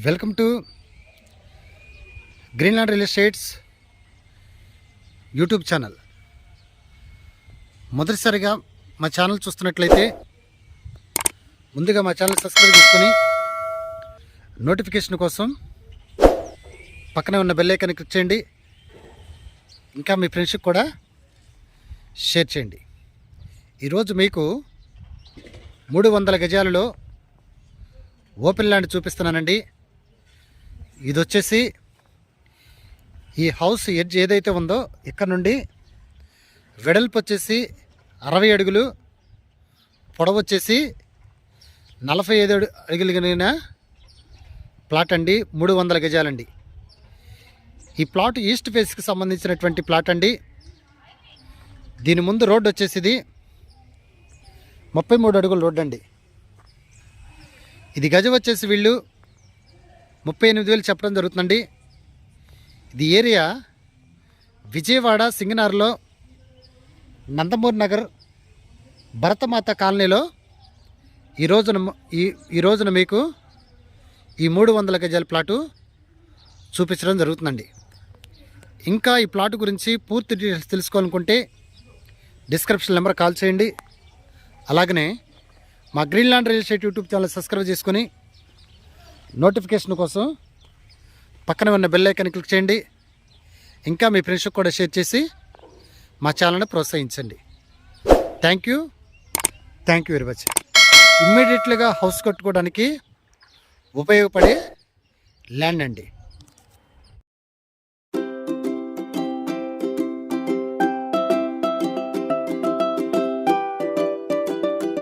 Welcome to Greenland real estates YouTube channel. మొదటిసారిగా మా channel చూస్తున్నట్లయితే ముందుగా మా ఛానల్ సబ్స్క్రైబ్ చేసుకొని నోటిఫికేషన్ కోసం పక్కనే ఉన్న బెల్ ఐకాన్ క్లిక్ చేయండి. ఇంకా మీ ఫ్రెండ్స్కి కూడా షేర్ చేయండి. ఈరోజు మీకు 300 గజాలలో ఓపెన్ ల్యాండ్ చూపిస్తున్నానండి. ఇది వచ్చేసి ఈ హౌస్ ఎడ్జ్ ఏదైతే ఉందో ఇక్కడ నుండి వెడల్పు వచ్చేసి 60 అడుగులు, పొడవు వచ్చేసి 45 అడుగులు కలిగిన ప్లాట్ అండి. 300 గజాలండి. ఈ ప్లాట్ ఈస్ట్ ఫేస్కి సంబంధించినటువంటి ప్లాట్ అండి. దీని ముందు రోడ్డు వచ్చేసి ఇది 33 అడుగుల రోడ్డు అండి. ఇది గజం వచ్చేసి వీళ్ళు 38,000 చెప్పడం జరుగుతుందండి. ఇది ఏరియా విజయవాడ సింగనార్లో నందమూరి నగర్ భరతమాత కాలనీలో ఈ రోజున మీకు ఈ 300 గజాల ప్లాటు చూపించడం జరుగుతుందండి. ఇంకా ఈ ప్లాట్ గురించి పూర్తి డీటెయిల్స్ తెలుసుకోవాలనుకుంటే డిస్క్రిప్షన్ నెంబర్ కాల్ చేయండి. అలాగనే మా Greenland real estate YouTube channel subscribe చేసుకొని నోటిఫికేషన్ కోసం పక్కన ఉన్న బెల్ ఐకాన్ క్లిక్ చేయండి. ఇంకా మీ ఫ్రెండ్స్కి కూడా షేర్ చేసి మా ఛానల్ని ప్రోత్సహించండి. Thank you very much. ఇమ్మీడియట్లీగా హౌస్ కట్టుకోవడానికి ఉపయోగపడే ల్యాండ్ అండి.